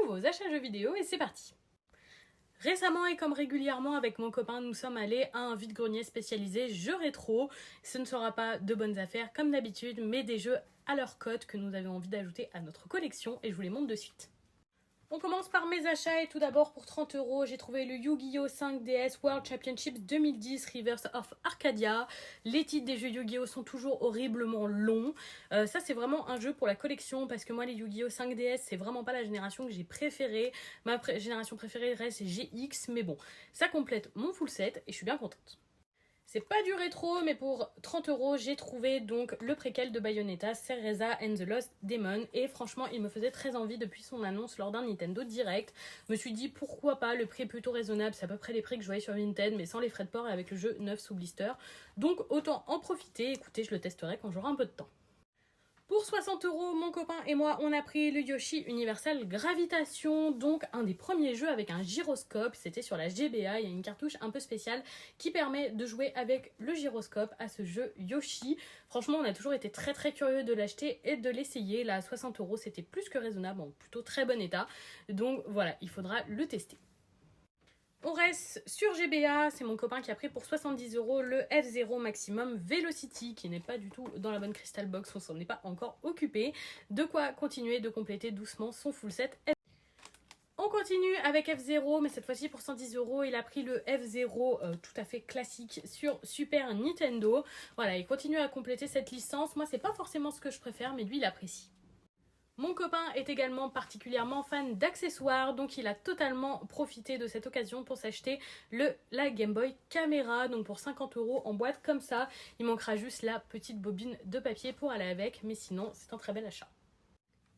nouveaux achats jeux vidéo et c'est parti. Récemment et comme régulièrement avec mon copain, nous sommes allés à un vide-grenier spécialisé jeux rétro. Ce ne sera pas de bonnes affaires comme d'habitude, mais des jeux à leur cote que nous avions envie d'ajouter à notre collection et je vous les montre de suite. On commence par mes achats et tout d'abord pour 30€, j'ai trouvé le Yu-Gi-Oh 5DS World Championships 2010 Rivers of Arcadia. Les titres des jeux Yu-Gi-Oh sont toujours horriblement longs. Ça c'est vraiment un jeu pour la collection parce que moi les Yu-Gi-Oh 5DS c'est vraiment pas la génération que j'ai préférée. Ma génération préférée reste GX, mais bon, ça complète mon full set et je suis bien contente. C'est pas du rétro, mais pour 30€, j'ai trouvé donc le préquel de Bayonetta, Cereza and the Lost Demon. Et franchement, il me faisait très envie depuis son annonce lors d'un Nintendo Direct. Je me suis dit pourquoi pas, le prix est plutôt raisonnable. C'est à peu près les prix que je voyais sur Vinted, mais sans les frais de port et avec le jeu neuf sous blister. Donc autant en profiter. Écoutez, je le testerai quand j'aurai un peu de temps. Pour 60€, mon copain et moi, on a pris le Yoshi Universal Gravitation, donc un des premiers jeux avec un gyroscope. C'était sur la GBA, il y a une cartouche un peu spéciale qui permet de jouer avec le gyroscope à ce jeu Yoshi. Franchement, on a toujours été très curieux de l'acheter et de l'essayer. Là, à 60€, c'était plus que raisonnable, en plutôt très bon état. Donc voilà, il faudra le tester. On reste sur GBA, c'est mon copain qui a pris pour 70€ le F0 Maximum Velocity, qui n'est pas du tout dans la bonne Crystal Box, on s'en est pas encore occupé. De quoi continuer de compléter doucement son full set. On continue avec F0, mais cette fois-ci pour 110€, il a pris le F0 tout à fait classique sur Super Nintendo. Voilà, il continue à compléter cette licence. Moi, c'est pas forcément ce que je préfère, mais lui, il apprécie. Mon copain est également particulièrement fan d'accessoires, donc il a totalement profité de cette occasion pour s'acheter la Game Boy Camera, donc pour 50€ en boîte comme ça. Il manquera juste la petite bobine de papier pour aller avec, mais sinon c'est un très bel achat.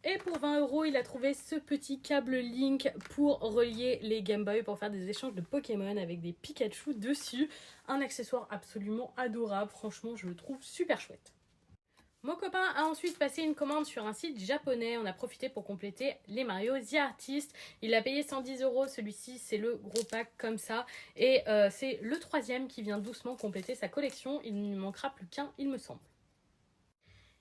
Et pour 20€, il a trouvé ce petit câble Link pour relier les Game Boy pour faire des échanges de Pokémon avec des Pikachu dessus. Un accessoire absolument adorable, franchement je le trouve super chouette. Mon copain a ensuite passé une commande sur un site japonais. On a profité pour compléter les Mario The Artist. Il a payé 110€. Celui-ci, c'est le gros pack comme ça. Et c'est le troisième qui vient doucement compléter sa collection. Il ne lui manquera plus qu'un, il me semble.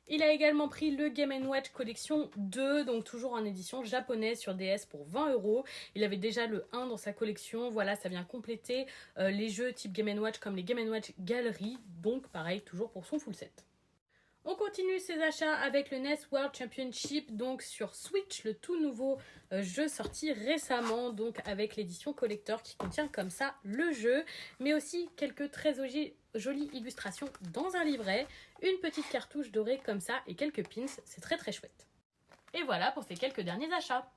Il a également pris le Game & Watch Collection 2, donc toujours en édition japonaise sur DS pour 20€. Il avait déjà le 1 dans sa collection. Voilà, ça vient compléter les jeux type Game & Watch comme les Game & Watch Gallery. Donc pareil, toujours pour son full set. On continue ses achats avec le NES World Championship, donc sur Switch, le tout nouveau jeu sorti récemment, donc avec l'édition collector qui contient comme ça le jeu, mais aussi quelques très jolies illustrations dans un livret, une petite cartouche dorée comme ça et quelques pins, c'est très chouette. Et voilà pour ces quelques derniers achats.